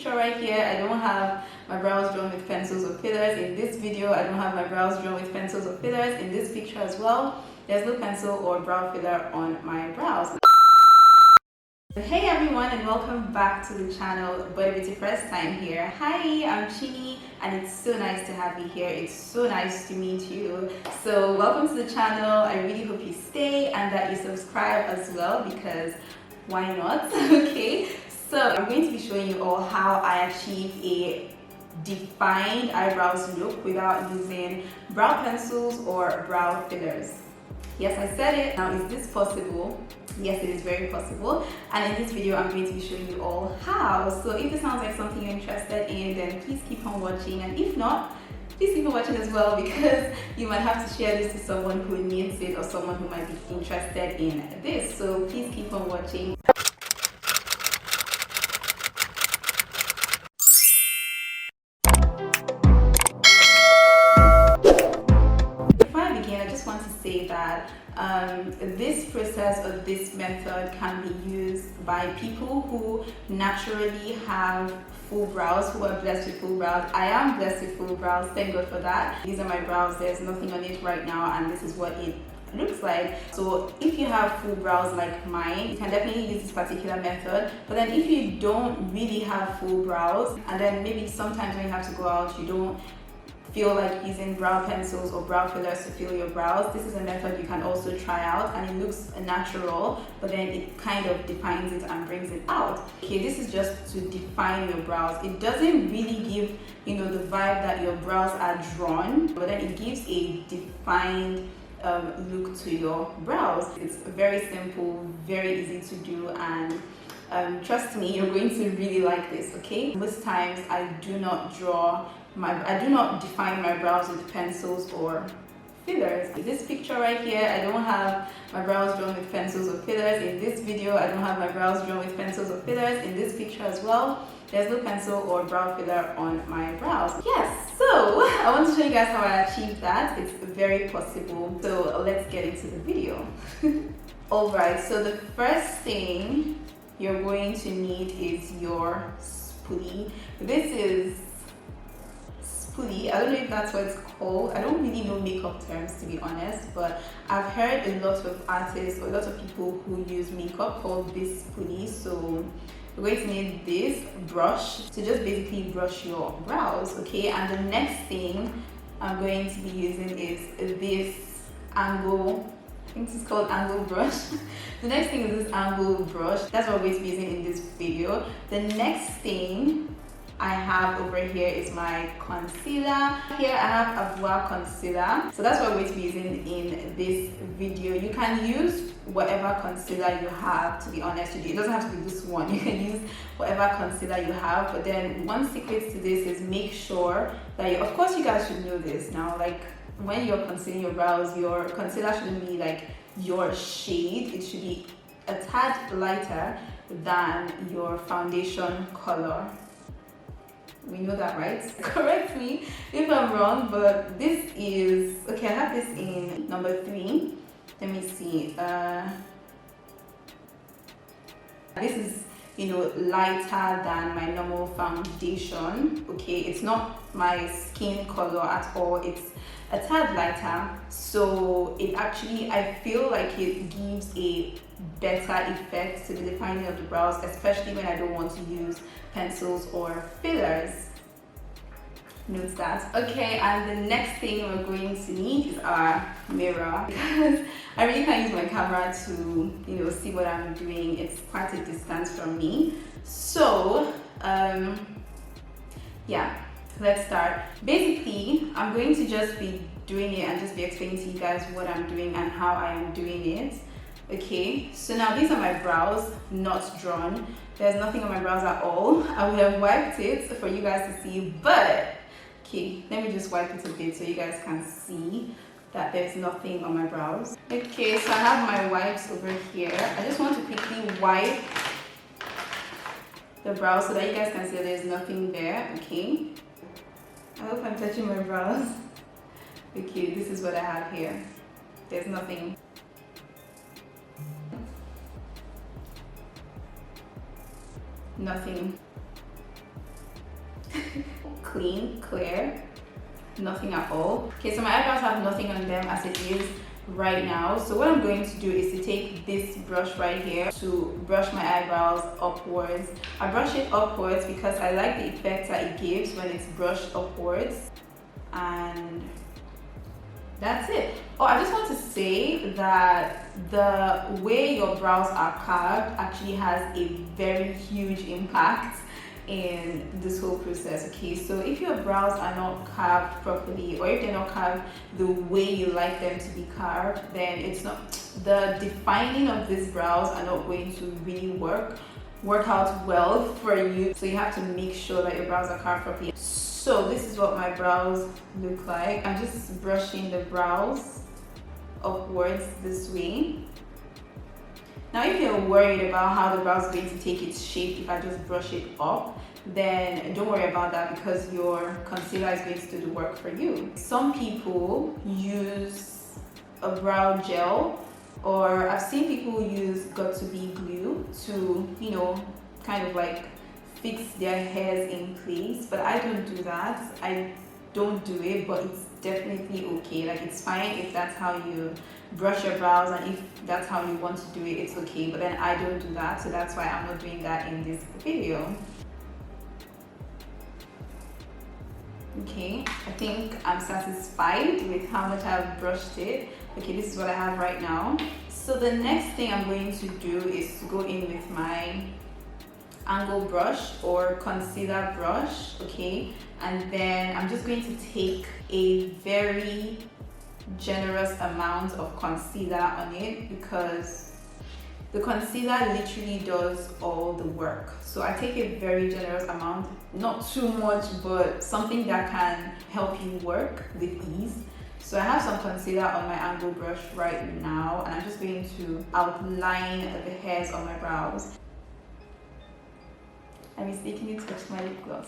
picture right here, I don't have my brows drawn with pencils or fillers. In this video, I don't have my brows drawn with pencils or fillers. In this picture as well, there's no pencil or brow filler on my brows. Hey everyone, and welcome back to the channel. But if it's your first time here, hi, I'm Chini, and it's so nice to have you here. It's so nice to meet you. So welcome to the channel. I really hope you stay and that you subscribe as well, because why not? Okay, so I'm going to be showing you all how I achieve a defined eyebrows look without using brow pencils or brow fillers. Yes, I said it. Now, is this possible? Yes, it is very possible. And in this video, I'm going to be showing you all how. So if this sounds like something you're interested in, then please keep on watching. And if not, please keep on watching as well, because you might have to share this to someone who needs it or someone who might be interested in this. So please keep on watching. Say that this process or this method can be used by people who naturally have full brows, who are blessed with full brows. I am blessed with full brows, thank God for that. These are my brows, there's nothing on it right now, and this is what it looks like. So if you have full brows like mine, you can definitely use this particular method. But then if you don't really have full brows, and then maybe sometimes when you have to go out, you don't feel like using brow pencils or brow fillers to fill your brows, this is a method you can also try out, and it looks natural, but then it kind of defines it and brings it out. Okay, this is just to define your brows. It doesn't really give, the vibe that your brows are drawn, but then it gives a defined look to your brows. It's very simple, very easy to do, and trust me, you're going to really like this. Okay, most times I do not define my brows with pencils or fillers. In this picture right here, I don't have my brows drawn with pencils or fillers. In this video, I don't have my brows drawn with pencils or fillers. In this picture as well, there's no pencil or brow filler on my brows. Yes, so I want to show you guys how I achieved that. It's very possible. So let's get into the video. Alright, so the first thing you're going to need is your spoolie. This is spoolie. I don't know if that's what it's called. I don't really know makeup terms, to be honest, but I've heard a lot of artists or a lot of people who use makeup call this spoolie. So we're going to need this brush to just basically brush your brows. Okay, and the next thing I'm going to be using is this angle, I think this is called angle brush. The next thing is this angle brush. That's what we're going to be using in this video. The next thing I have over here is my concealer. Here I have Eyebrow concealer. So that's what we're going to be using in this video. You can use whatever concealer you have, to be honest with you. It doesn't have to be this one. You can use whatever concealer you have. But then one secret to this is make sure that of course you guys should know this now, like when you're concealing your brows, your concealer shouldn't be like your shade. It should be a tad lighter than your foundation color. We know that, right? Correct me if I'm wrong, but this is okay. I have this in number 3. Let me see. This is lighter than my normal foundation. Okay, it's not my skin color at all. It's a tad lighter, so it actually, I feel like it gives a better effect to the defining of the brows, especially when I don't want to use pencils or fillers. Note that. Okay, and the next thing we're going to need is our mirror, because I really can't use my camera to see what I'm doing. It's quite a distance from me. So yeah, let's start. Basically, I'm going to just be doing it and just be explaining to you guys what I'm doing and how I am doing it. Okay, so now these are my brows, not drawn. There's nothing on my brows at all. I would have wiped it for you guys to see, but okay, let me just wipe it a bit so you guys can see that there's nothing on my brows. Okay, so I have my wipes over here. I just want to quickly wipe the brows so that you guys can see there's nothing there. Okay, I hope I'm touching my brows. Okay, this is what I have here. There's nothing. Nothing. clean, clear, nothing at all. Okay, so my eyebrows have nothing on them as it is right now. So what I'm going to do is to take this brush right here to brush my eyebrows upwards. I brush it upwards because I like the effect that it gives when it's brushed upwards, and that's it. Oh, I just want to say that the way your brows are carved actually has a very huge impact in this whole process. Okay, so if your brows are not carved properly, or if they're not carved the way you like them to be carved, then it's not, the defining of these brows are not going to really work out well for you. So you have to make sure that your brows are carved properly. So this is what my brows look like. I'm just brushing the brows upwards this way. Now if you're worried about how the brows is going to take its shape if I just brush it up, then don't worry about that, because your concealer is going to do the work for you. Some people use a brow gel, or I've seen people use got-to-be glue to, you know, kind of like fix their hairs in place, but I don't do that. I don't do it, but it's definitely okay. Like, it's fine if that's how you brush your brows, and if that's how you want to do it, it's okay. But then I don't do that, so that's why I'm not doing that in this video. Okay, I think I'm satisfied with how much I've brushed it. Okay, this is what I have right now. So the next thing I'm going to do is to go in with my angle brush or concealer brush. Okay, and then I'm just going to take a very generous amount of concealer on it, because the concealer literally does all the work. So I take a very generous amount, not too much, but something that can help you work with ease. So I have some concealer on my angle brush right now, and I'm just going to outline the hairs on my brows. I mistakenly touched my lip gloss.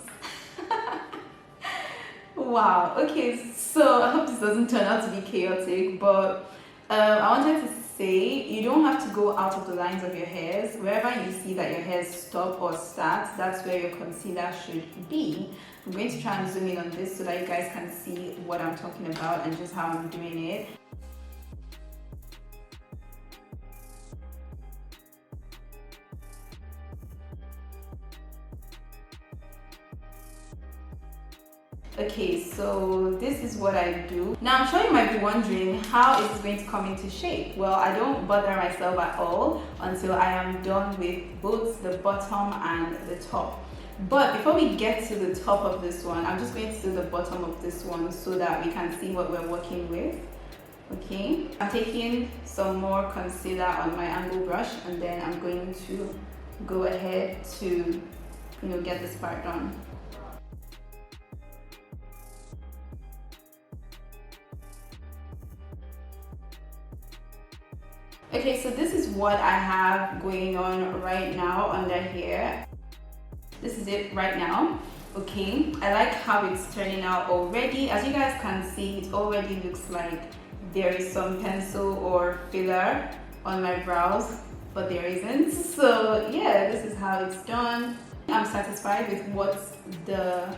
Wow, okay, so I hope this doesn't turn out to be chaotic, but I wanted to say, you don't have to go out of the lines of your hairs. Wherever you see that your hairs stop or start, that's where your concealer should be. I'm going to try and zoom in on this so that you guys can see what I'm talking about and just how I'm doing it. Okay, so this is what I do. Now I'm sure you might be wondering, how is this going to come into shape? Well, I don't bother myself at all until I am done with both the bottom and the top. But before we get to the top of this one, I'm just going to do the bottom of this one so that we can see what we're working with. Okay, I'm taking some more concealer on my angle brush, and then I'm going to go ahead to, get this part done. Okay, so this is what I have going on right now under here. This is it right now. Okay, I like how it's turning out already. As you guys can see, it already looks like there is some pencil or filler on my brows, but there isn't. So yeah, this is how it's done. I'm satisfied with what the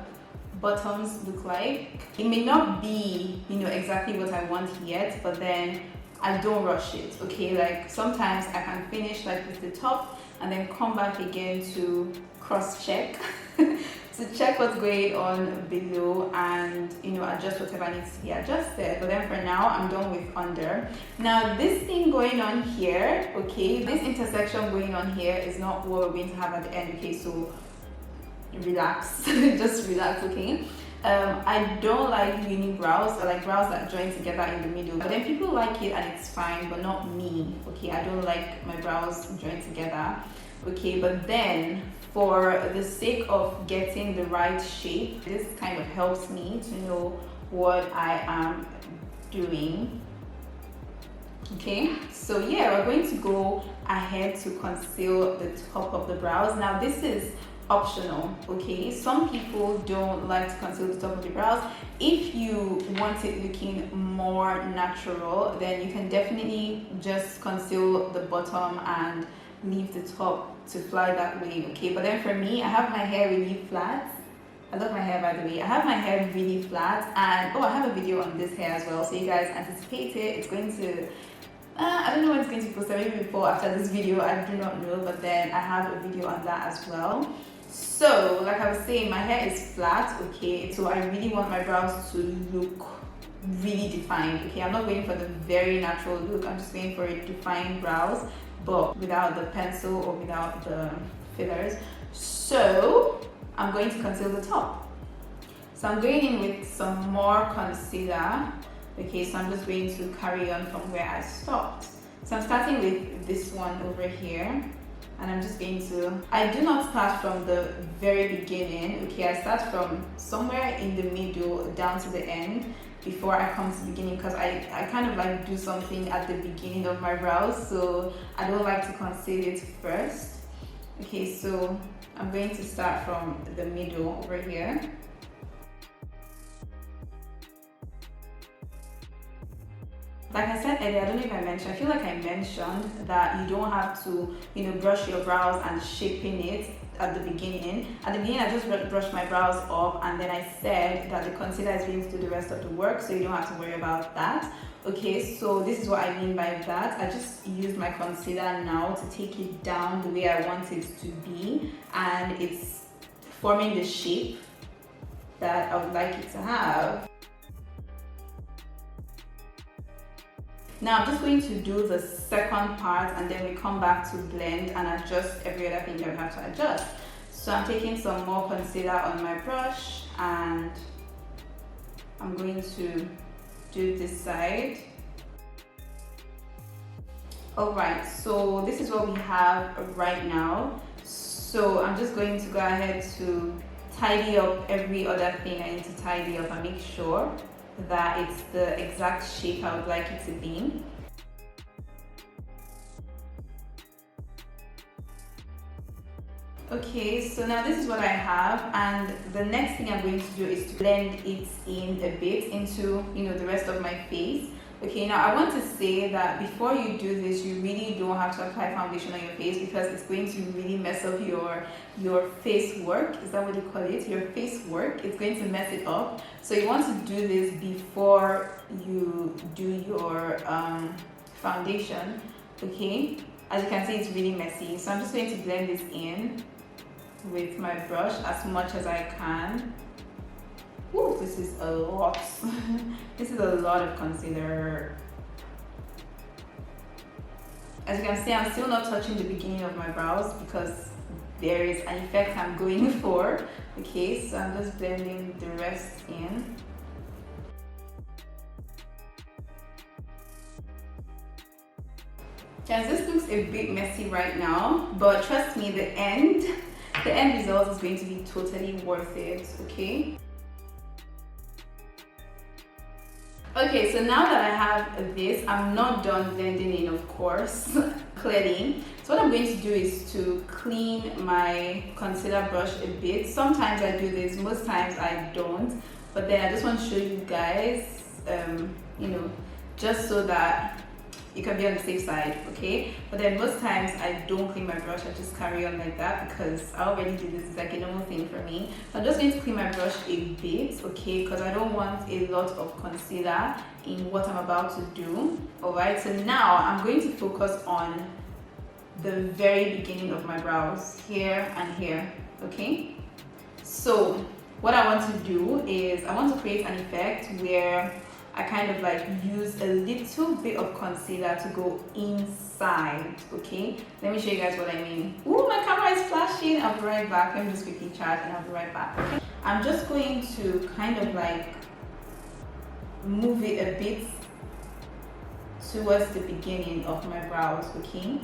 bottoms look like. It may not be, exactly what I want yet, but then I don't rush it, okay? Like, sometimes I can finish like with the top and then come back again to cross-check to check what's going on below and, adjust whatever needs to be adjusted. But then for now, I'm done with under. Now, this thing going on here, okay, this intersection going on here is not what we're going to have at the end, okay? So relax, just relax, okay? I don't like unibrows. I like brows that join together in the middle, but then people like it and it's fine, but not me. Okay, I don't like my brows joined together. Okay, but then for the sake of getting the right shape, this kind of helps me to know what I am doing. Okay, so yeah, we're going to go ahead to conceal the top of the brows. Now this is optional, okay? Some people don't like to conceal the top of the brows. If you want it looking more natural, then you can definitely just conceal the bottom and leave the top to fly that way, okay? But then for me, I have my hair really flat, I love my hair, by the way. I have my hair really flat, and oh, I have a video on this hair as well, so you guys anticipate it. It's going to I don't know when it's going to be posted, maybe before after this video, I do not know, but then I have a video on that as well. So like I was saying, my hair is flat, okay, so I really want my brows to look really defined, okay. I'm not going for the very natural look, I'm just going for a defined brows, but without the pencil or without the fillers. So I'm going to conceal the top. So I'm going in with some more concealer. Okay, so I'm just going to carry on from where I stopped. So I'm starting with this one over here, and I'm just going to, I do not start from the very beginning, okay, I start from somewhere in the middle down to the end before I come to the beginning, because I kind of like do something at the beginning of my brows, so I don't like to conceal it first. Okay, so I'm going to start from the middle over here. Like I said earlier, I don't know if I mentioned, I feel like I mentioned that you don't have to, you know, brush your brows and shaping it at the beginning. At the beginning, I just brushed my brows up, and then I said that the concealer is going to do the rest of the work, so you don't have to worry about that. Okay, so this is what I mean by that. I just used my concealer now to take it down the way I want it to be, and it's forming the shape that I would like it to have. Now I'm just going to do the second part, and then we come back to blend and adjust every other thing that we have to adjust. So I'm taking some more concealer on my brush, and I'm going to do this side. Alright, so this is what we have right now. So I'm just going to go ahead to tidy up every other thing I need to tidy up and make sure that it's the exact shape I would like it to be. Okay, so now this is what I have, and the next thing I'm going to do is to blend it in a bit into, you know, the rest of my face. Okay, now I want to say that before you do this, you really don't have to apply foundation on your face, because it's going to really mess up your face work. Is that what you call it? Your face work. It's going to mess it up. So you want to do this before you do your foundation. Okay, as you can see, it's really messy. So I'm just going to blend this in with my brush as much as I can. Ooh, this is a lot. This is a lot of concealer. As you can see, I'm still not touching the beginning of my brows because there is an effect I'm going for. Okay, so I'm just blending the rest in. Guys, this looks a bit messy right now, but trust me, the end result is going to be totally worth it, okay? Okay, so now that I have this, I'm not done blending in, of course, clearly. So what I'm going to do is to clean my concealer brush a bit. Sometimes I do this, most times I don't. But then I just want to show you guys, you know, just so that you can be on the safe side, okay? But then most times I don't clean my brush, I just carry on like that because I already did this. It's like a normal thing for me. So I'm just going to clean my brush a bit, okay? Because I don't want a lot of concealer in what I'm about to do. Alright, so now I'm going to focus on the very beginning of my brows, here and here, okay? So what I want to do is I want to create an effect where I kind of like use a little bit of concealer to go inside, okay? Let me show you guys what I mean. Ooh, my camera is flashing. I'll be right back. Let me just quickly charge and I'll be right back, okay? I'm just going to kind of like move it a bit towards the beginning of my brows, okay?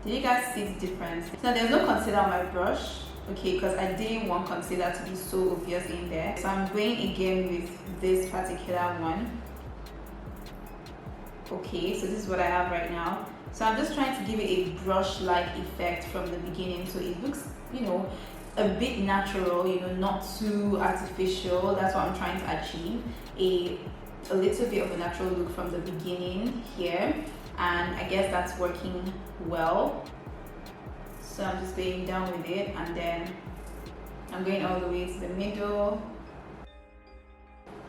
Did you guys see the difference? Now there's no concealer on my brush, okay, because I didn't want concealer to be so obvious in there. So I'm going again with this particular one. Okay, so this is what I have right now. So I'm just trying to give it a brush-like effect from the beginning, so it looks, you know, a bit natural, you know, not too artificial. That's what I'm trying to achieve. A little bit of a natural look from the beginning here, and I guess that's working well. So I'm just going down with it, and then I'm going all the way to the middle.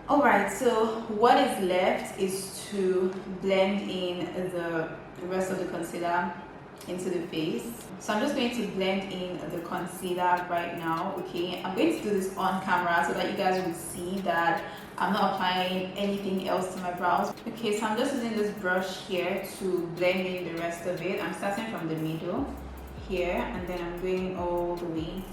Alright, so what is left is to blend in the rest of the concealer into the face. So I'm just going to blend in the concealer right now. Okay, I'm going to do this on camera so that you guys will see that I'm not applying anything else to my brows. Okay, so I'm just using this brush here to blend in the rest of it. I'm starting from the middle here and then I'm going all the way.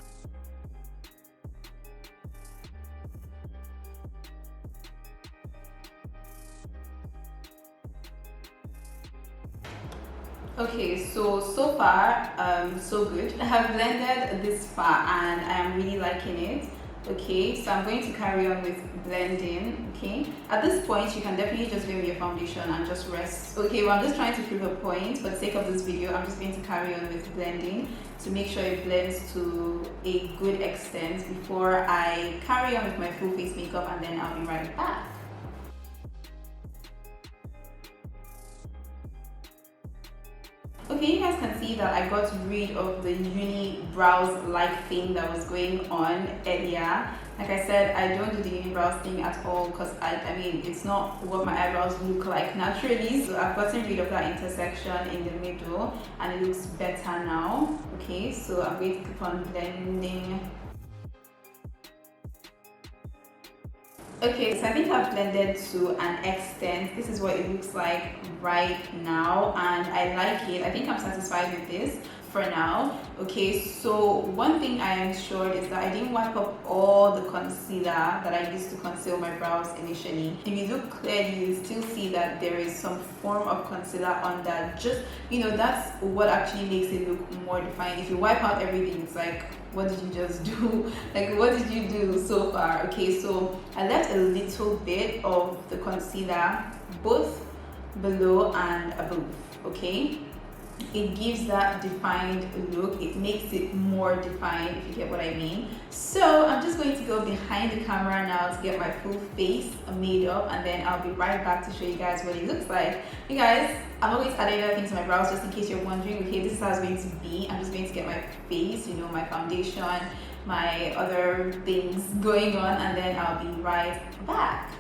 Okay, so far so good. I have blended this far and I am really liking it. Okay, so I'm going to carry on with blending. Okay, at this point you can definitely just wear your foundation and just rest. Okay, well, I'm just trying to prove a point for the sake of this video. I'm just going to carry on with blending to make sure it blends to a good extent before I carry on with my full face makeup, and then I'll be right back. Okay, you guys can see that I got rid of the unibrows like thing that was going on earlier. Like I said, I don't do the unibrows thing at all because I mean it's not what my eyebrows look like naturally. So I've gotten rid of that intersection in the middle and it looks better now. Okay, so I'm going to keep on blending. Okay, so I think I've blended to an extent. This is what it looks like right now and I like it. I think I'm satisfied with this for now. Okay, so one thing I am sure is that I didn't wipe up all the concealer that I used to conceal my brows initially. If you look clearly, you still see that there is some form of concealer on that. Just, you know, that's what actually makes it look more defined. If you wipe out everything, it's like, what did you just do? Like, what did you do so far? Okay, so I left a little bit of the concealer both below and above. Okay, it gives that defined look. It makes it more defined, if you get what I mean. So I'm just going to go behind the camera now to get my full face made up, and then I'll be right back to show you guys what it looks like. You guys, I'm always adding other things to my brows just in case you're wondering. Okay, this is how it's going to be. I'm just going to get my face, you know, my foundation, my other things going on, and then I'll be right back.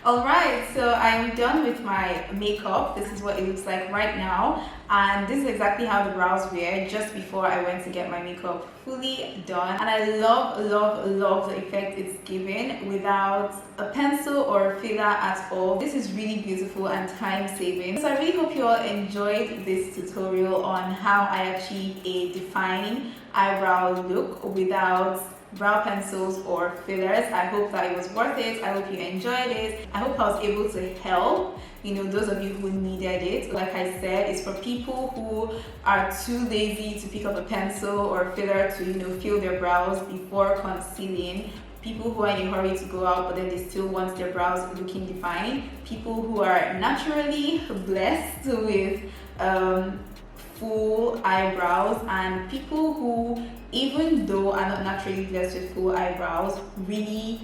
Alright, so I'm done with my makeup. This is what it looks like right now, and this is exactly how the brows were just before I went to get my makeup fully done. And I love the effect it's given without a pencil or a filler at all. This is really beautiful and time saving. So I really hope you all enjoyed this tutorial on how I achieve a defined eyebrow look without brow pencils or fillers. I hope that it was worth it. I hope you enjoyed it. I hope I was able to help, you know, those of you who needed it. Like I said, it's for people who are too lazy to pick up a pencil or filler to, you know, fill their brows before concealing. People who are in a hurry to go out but then they still want their brows looking defined. People who are naturally blessed with full eyebrows, and people who, even though are not naturally blessed with full eyebrows, really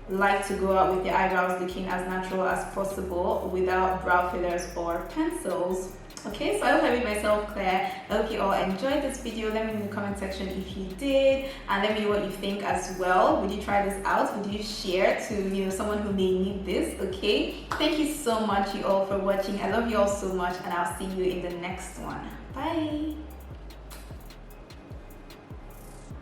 like to go out with their eyebrows looking as natural as possible without brow fillers or pencils. Okay, so I hope I made myself clear. I hope you all enjoyed this video. Let me know in the comment section if you did, and let me know what you think as well. Would you try this out? Would you share to, you know, someone who may need this? Okay, thank you so much you all for watching. I love you all so much, and I'll see you in the next one. Bye.